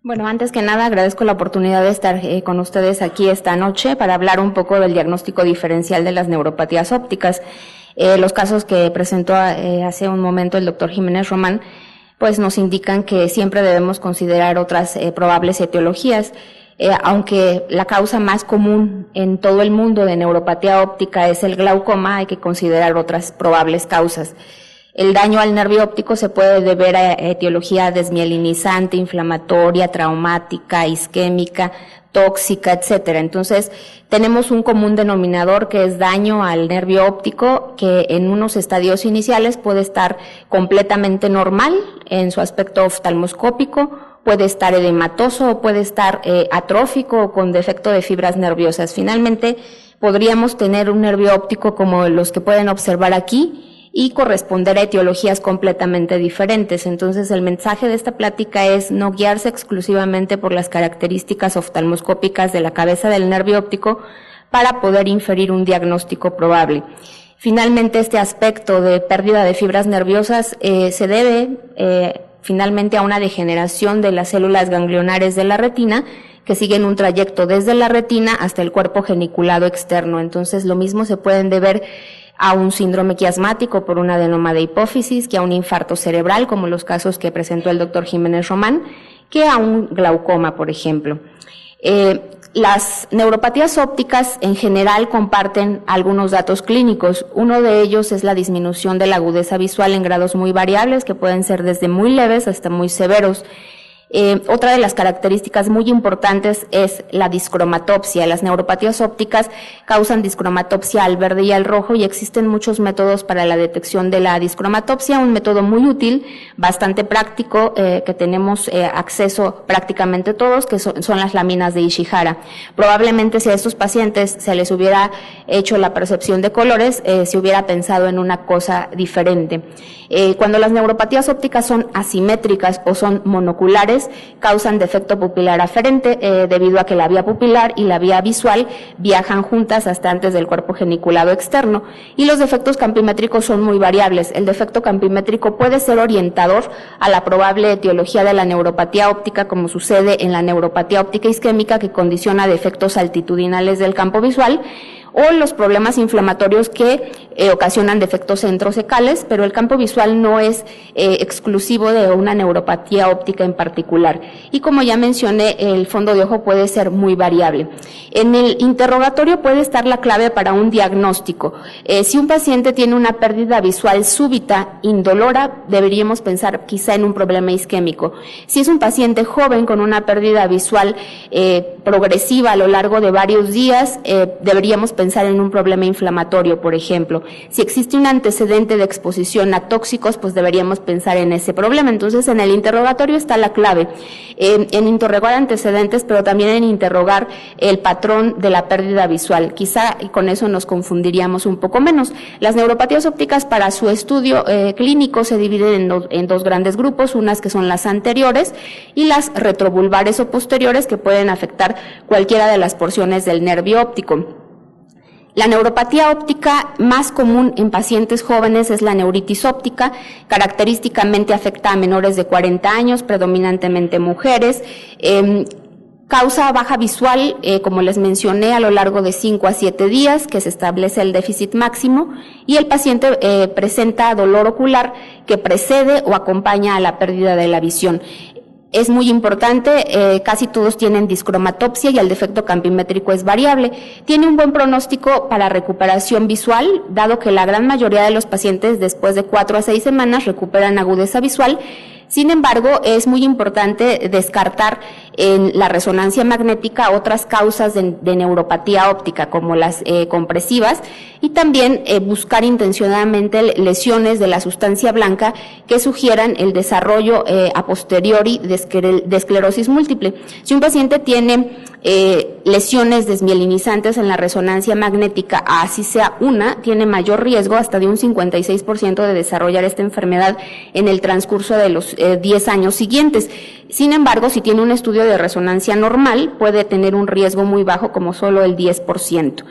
Bueno, antes que nada agradezco la oportunidad de estar con ustedes aquí esta noche para hablar un poco del diagnóstico diferencial de las neuropatías ópticas. Los casos que presentó hace un momento el doctor Jiménez Román, pues nos indican que siempre debemos considerar otras probables etiologías. Aunque la causa más común en todo el mundo de neuropatía óptica es el glaucoma, hay que considerar otras probables causas. El daño al nervio óptico se puede deber a etiología desmielinizante, inflamatoria, traumática, isquémica, tóxica, etcétera. Entonces, tenemos un común denominador que es daño al nervio óptico, que en unos estadios iniciales puede estar completamente normal en su aspecto oftalmoscópico, puede estar edematoso o puede estar atrófico o con defecto de fibras nerviosas. Finalmente, podríamos tener un nervio óptico como los que pueden observar aquí, y corresponder a etiologías completamente diferentes. Entonces, el mensaje de esta plática es no guiarse exclusivamente por las características oftalmoscópicas de la cabeza del nervio óptico para poder inferir un diagnóstico probable. Finalmente, este aspecto de pérdida de fibras nerviosas se debe finalmente a una degeneración de las células ganglionares de la retina, que siguen un trayecto desde la retina hasta el cuerpo geniculado externo. Entonces, lo mismo se pueden deber a un síndrome quiasmático por un adenoma de hipófisis, que a un infarto cerebral, como los casos que presentó el doctor Jiménez Román, que a un glaucoma, por ejemplo. Las neuropatías ópticas en general comparten algunos datos clínicos. Uno de ellos es la disminución de la agudeza visual en grados muy variables, que pueden ser desde muy leves hasta muy severos. Otra de las características muy importantes es la discromatopsia. Las neuropatías ópticas causan discromatopsia al verde y al rojo y existen muchos métodos para la detección de la discromatopsia. Un método muy útil, bastante práctico, que tenemos acceso prácticamente todos, que son las láminas de Ishihara. Probablemente si a estos pacientes se les hubiera hecho la percepción de colores, se hubiera pensado en una cosa diferente. Cuando las neuropatías ópticas son asimétricas o son monoculares, causan defecto pupilar aferente debido a que la vía pupilar y la vía visual viajan juntas hasta antes del cuerpo geniculado externo, y los defectos campimétricos son muy variables. El defecto campimétrico puede ser orientador a la probable etiología de la neuropatía óptica, como sucede en la neuropatía óptica isquémica, que condiciona defectos altitudinales del campo visual, o los problemas inflamatorios que ocasionan defectos centrocecales, pero el campo visual no es exclusivo de una neuropatía óptica en particular. Y como ya mencioné, el fondo de ojo puede ser muy variable. En el interrogatorio puede estar la clave para un diagnóstico. Si un paciente tiene una pérdida visual súbita, indolora, deberíamos pensar quizá en un problema isquémico. Si es un paciente joven con una pérdida visual progresiva a lo largo de varios días, deberíamos pensar en un problema inflamatorio, por ejemplo. Si existe un antecedente de exposición a tóxicos, pues deberíamos pensar en ese problema. Entonces, en el interrogatorio está la clave, en interrogar antecedentes, pero también en interrogar el patrón de la pérdida visual. Quizá con eso nos confundiríamos un poco menos. Las neuropatías ópticas, para su estudio clínico, se dividen en dos grandes grupos, unas que son las anteriores y las retrovulvares o posteriores, que pueden afectar cualquiera de las porciones del nervio óptico. La neuropatía óptica más común en pacientes jóvenes es la neuritis óptica. Característicamente afecta a menores de 40 años, predominantemente mujeres. Causa baja visual, como les mencioné, a lo largo de 5 a 7 días, que se establece el déficit máximo, y el paciente presenta dolor ocular que precede o acompaña a la pérdida de la visión. Es muy importante, casi todos tienen discromatopsia y el defecto campimétrico es variable. Tiene un buen pronóstico para recuperación visual, dado que la gran mayoría de los pacientes después de 4 a 6 semanas recuperan agudeza visual. Sin embargo, es muy importante descartar en la resonancia magnética otras causas de neuropatía óptica, como las compresivas, y también buscar intencionadamente lesiones de la sustancia blanca que sugieran el desarrollo a posteriori de esclerosis múltiple. Si un paciente tiene lesiones desmielinizantes en la resonancia magnética, así sea una, tiene mayor riesgo, hasta de un 56%, de desarrollar esta enfermedad en el transcurso de los 10 años siguientes. Sin embargo, si tiene un estudio de resonancia normal, puede tener un riesgo muy bajo, como solo el 10%.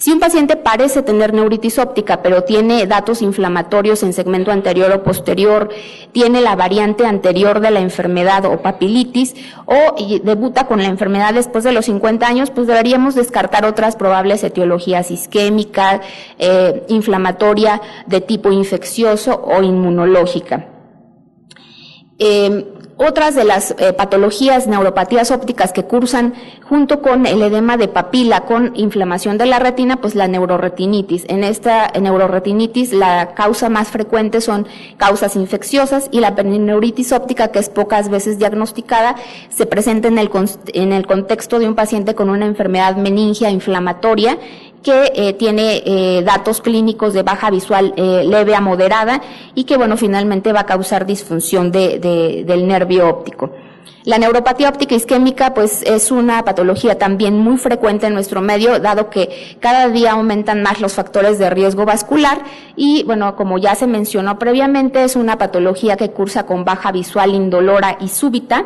Si un paciente parece tener neuritis óptica, pero tiene datos inflamatorios en segmento anterior o posterior, tiene la variante anterior de la enfermedad o papilitis, o debuta con la enfermedad después de los 50 años, pues deberíamos descartar otras probables etiologías isquémica, inflamatoria de tipo infeccioso o inmunológica. Otras de las patologías, neuropatías ópticas que cursan junto con el edema de papila con inflamación de la retina, pues la neuroretinitis. En esta neuroretinitis la causa más frecuente son causas infecciosas, y la perineuritis óptica, que es pocas veces diagnosticada, se presenta en el contexto de un paciente con una enfermedad meningia inflamatoria que tiene datos clínicos de baja visual leve a moderada, y que, bueno, finalmente va a causar disfunción del nervio óptico. La neuropatía óptica isquémica, pues, es una patología también muy frecuente en nuestro medio, dado que cada día aumentan más los factores de riesgo vascular, y, bueno, como ya se mencionó previamente, es una patología que cursa con baja visual indolora y súbita.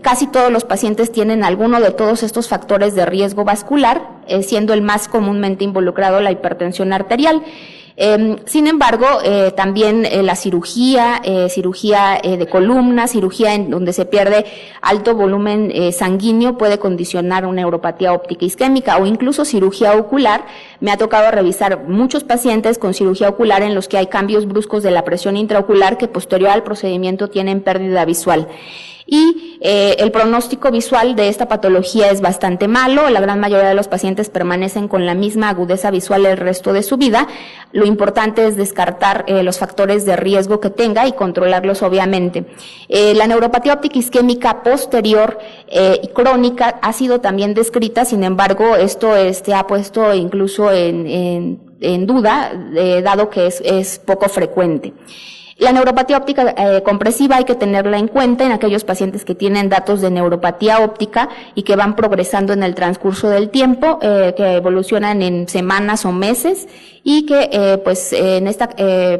Casi todos los pacientes tienen alguno de todos estos factores de riesgo vascular, siendo el más comúnmente involucrado la hipertensión arterial. Sin embargo, también la cirugía de columna, cirugía en donde se pierde alto volumen sanguíneo, puede condicionar una neuropatía óptica isquémica, o incluso cirugía ocular. Me ha tocado revisar muchos pacientes con cirugía ocular en los que hay cambios bruscos de la presión intraocular que posterior al procedimiento tienen pérdida visual. Y el pronóstico visual de esta patología es bastante malo. La gran mayoría de los pacientes permanecen con la misma agudeza visual el resto de su vida. Lo importante es descartar los factores de riesgo que tenga y controlarlos, obviamente. La neuropatía óptica isquémica posterior y crónica ha sido también descrita. Sin embargo, esto ha puesto incluso en duda, dado que es poco frecuente. La neuropatía óptica compresiva hay que tenerla en cuenta en aquellos pacientes que tienen datos de neuropatía óptica y que van progresando en el transcurso del tiempo, que evolucionan en semanas o meses, y que pues en esta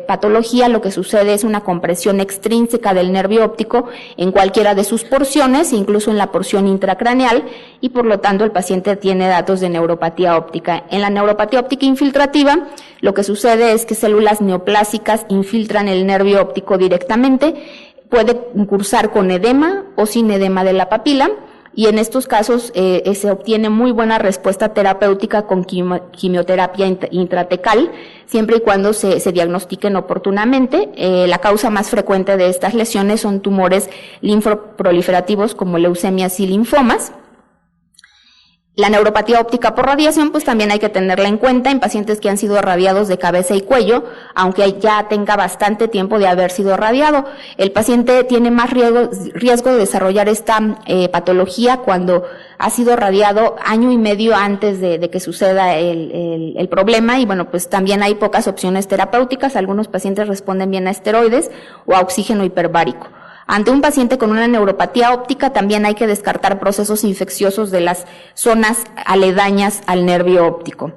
patología lo que sucede es una compresión extrínseca del nervio óptico en cualquiera de sus porciones, incluso en la porción intracraneal, y por lo tanto el paciente tiene datos de neuropatía óptica. En la neuropatía óptica infiltrativa, lo que sucede es que células neoplásicas infiltran el nervio óptico directamente, puede cursar con edema o sin edema de la papila, y en estos casos se obtiene muy buena respuesta terapéutica con quimioterapia intratecal, siempre y cuando se diagnostiquen oportunamente. La causa más frecuente de estas lesiones son tumores linfoproliferativos como leucemias y linfomas. La neuropatía óptica por radiación, pues también hay que tenerla en cuenta en pacientes que han sido radiados de cabeza y cuello, aunque ya tenga bastante tiempo de haber sido radiado. El paciente tiene más riesgo de desarrollar esta patología cuando ha sido radiado año y medio antes de que suceda el problema, y bueno, pues también hay pocas opciones terapéuticas. Algunos pacientes responden bien a esteroides o a oxígeno hiperbárico. Ante un paciente con una neuropatía óptica también hay que descartar procesos infecciosos de las zonas aledañas al nervio óptico.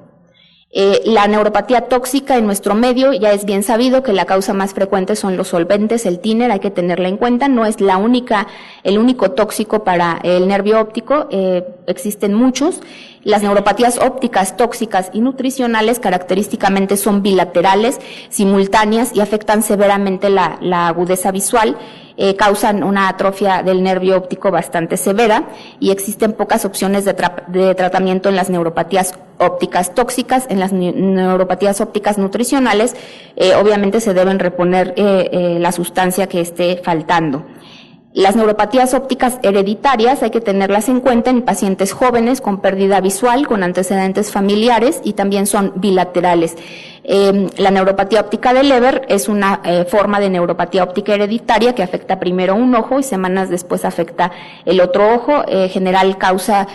La neuropatía tóxica en nuestro medio, ya es bien sabido que la causa más frecuente son los solventes, el thinner, hay que tenerla en cuenta, no es el único tóxico para el nervio óptico, existen muchos. Las neuropatías ópticas tóxicas y nutricionales característicamente son bilaterales, simultáneas, y afectan severamente la agudeza visual, causan una atrofia del nervio óptico bastante severa, y existen pocas opciones de tratamiento en las neuropatías ópticas tóxicas. En las neuropatías ópticas nutricionales, obviamente se deben reponer la sustancia que esté faltando. Las neuropatías ópticas hereditarias hay que tenerlas en cuenta en pacientes jóvenes con pérdida visual, con antecedentes familiares, y también son bilaterales. La neuropatía óptica de Leber es una forma de neuropatía óptica hereditaria que afecta primero un ojo y semanas después afecta el otro ojo. General causa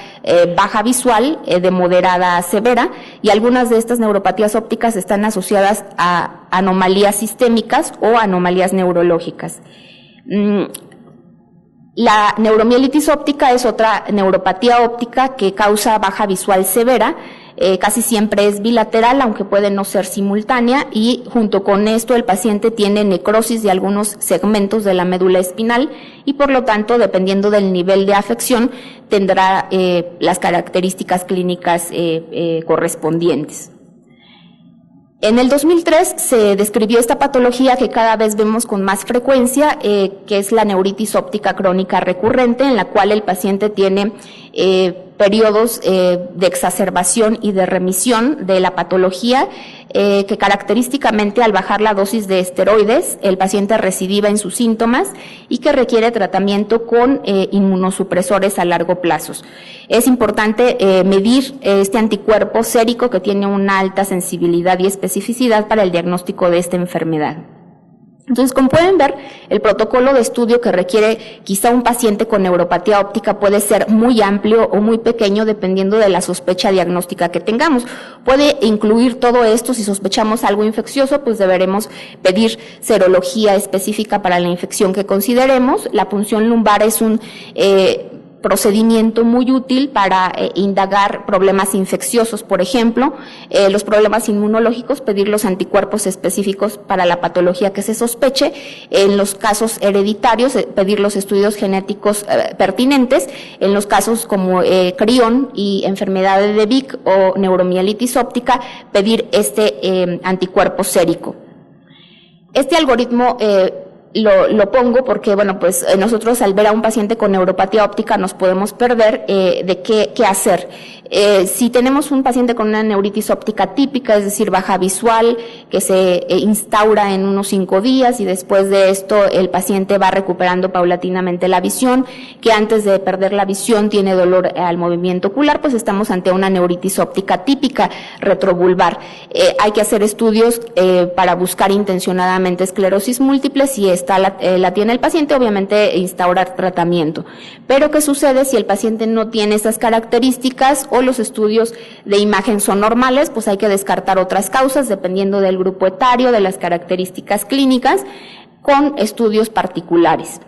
baja visual de moderada a severa, y algunas de estas neuropatías ópticas están asociadas a anomalías sistémicas o anomalías neurológicas. La neuromielitis óptica es otra neuropatía óptica que causa baja visual severa. casi siempre es bilateral, aunque puede no ser simultánea, y junto con esto el paciente tiene necrosis de algunos segmentos de la médula espinal y por lo tanto, dependiendo del nivel de afección, tendrá las características clínicas correspondientes. En el 2003 se describió esta patología que cada vez vemos con más frecuencia, que es la neuritis óptica crónica recurrente, en la cual el paciente tiene periodos de exacerbación y de remisión de la patología, que característicamente al bajar la dosis de esteroides, el paciente recidiva en sus síntomas y que requiere tratamiento con inmunosupresores a largo plazo. Es importante medir este anticuerpo sérico que tiene una alta sensibilidad y especificidad para el diagnóstico de esta enfermedad. Entonces, como pueden ver, el protocolo de estudio que requiere quizá un paciente con neuropatía óptica puede ser muy amplio o muy pequeño dependiendo de la sospecha diagnóstica que tengamos. Puede incluir todo esto. Si sospechamos algo infeccioso, pues deberemos pedir serología específica para la infección que consideremos. La punción lumbar es un procedimiento muy útil para indagar problemas infecciosos, por ejemplo, los problemas inmunológicos, pedir los anticuerpos específicos para la patología que se sospeche, en los casos hereditarios, pedir los estudios genéticos pertinentes, en los casos como CRION y enfermedades de Vick o neuromielitis óptica, pedir este anticuerpo sérico. Este algoritmo lo pongo porque, bueno, pues nosotros al ver a un paciente con neuropatía óptica nos podemos perder de qué hacer. Si tenemos un paciente con una neuritis óptica típica, es decir, baja visual, que se instaura en unos 5 días y después de esto el paciente va recuperando paulatinamente la visión, que antes de perder la visión tiene dolor al movimiento ocular, pues estamos ante una neuritis óptica típica retrovulvar. Hay que hacer estudios para buscar intencionadamente esclerosis múltiple. Si esta la tiene el paciente, obviamente instaurar tratamiento. Pero ¿qué sucede si el paciente no tiene esas características o los estudios de imagen son normales? Pues hay que descartar otras causas dependiendo del grupo etario, de las características clínicas, con estudios particulares.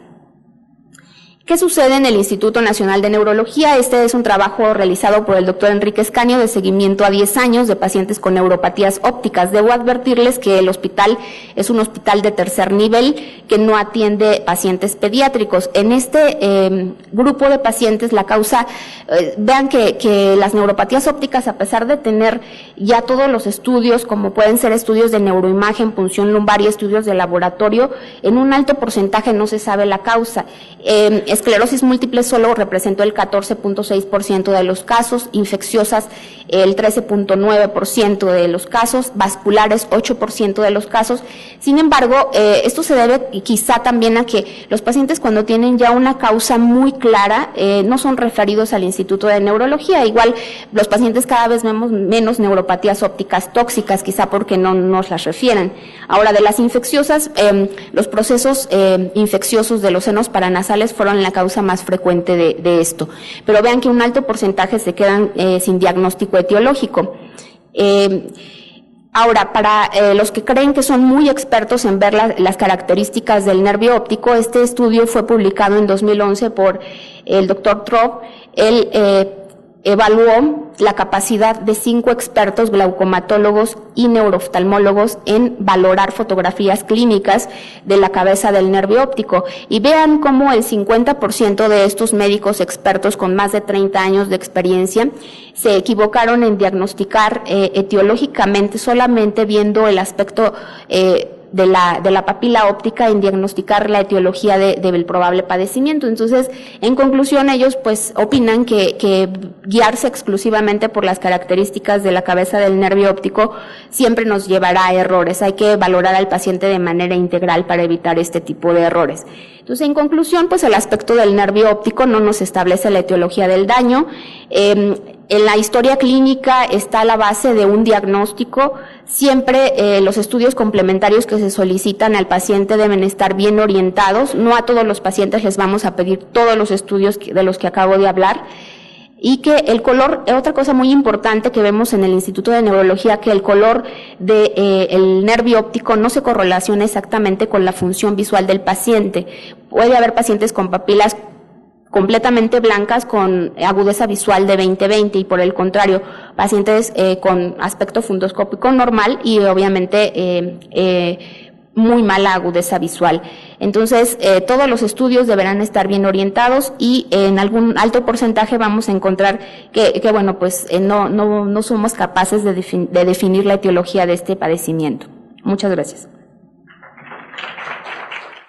¿Qué sucede en el Instituto Nacional de Neurología? Este es un trabajo realizado por el doctor Enrique Escaño de seguimiento a 10 años de pacientes con neuropatías ópticas. Debo advertirles que el hospital es un hospital de tercer nivel que no atiende pacientes pediátricos. En este grupo de pacientes la causa, vean que las neuropatías ópticas, a pesar de tener ya todos los estudios, como pueden ser estudios de neuroimagen, punción lumbar y estudios de laboratorio, en un alto porcentaje no se sabe la causa. Esclerosis múltiple solo representó el 14.6% de los casos, infecciosas el 13.9% de los casos, vasculares 8% de los casos. Sin embargo, esto se debe quizá también a que los pacientes, cuando tienen ya una causa muy clara, no son referidos al Instituto de Neurología. Igual los pacientes cada vez vemos menos neuropatías ópticas tóxicas, quizá porque no nos las refieren. Ahora, de las infecciosas, los procesos infecciosos de los senos paranasales fueron la causa más frecuente de esto. Pero vean que un alto porcentaje se quedan sin diagnóstico etiológico. Ahora, para los que creen que son muy expertos en ver las características del nervio óptico, este estudio fue publicado en 2011 por el doctor Trop. Él evaluó la capacidad de 5 expertos glaucomatólogos y neurooftalmólogos en valorar fotografías clínicas de la cabeza del nervio óptico. Y vean cómo el 50% de estos médicos expertos con más de 30 años de experiencia se equivocaron en diagnosticar etiológicamente, solamente viendo el aspecto de la papila óptica, en diagnosticar la etiología del probable padecimiento. Entonces, en conclusión, ellos pues opinan que guiarse exclusivamente por las características de la cabeza del nervio óptico siempre nos llevará a errores. Hay que valorar al paciente de manera integral para evitar este tipo de errores. Entonces, en conclusión, pues el aspecto del nervio óptico no nos establece la etiología del daño. En la historia clínica está la base de un diagnóstico. Siempre los estudios complementarios que se solicitan al paciente deben estar bien orientados. No a todos los pacientes les vamos a pedir todos los estudios de los que acabo de hablar. Y que el color, otra cosa muy importante que vemos en el Instituto de Neurología, que el color el nervio óptico no se correlaciona exactamente con la función visual del paciente. Puede haber pacientes con papilas completamente blancas con agudeza visual de 20/20 y por el contrario, pacientes con aspecto fundoscópico normal y obviamente muy mala agudeza visual. Entonces, todos los estudios deberán estar bien orientados y en algún alto porcentaje vamos a encontrar que bueno, pues no somos capaces de definir la etiología de este padecimiento. Muchas gracias.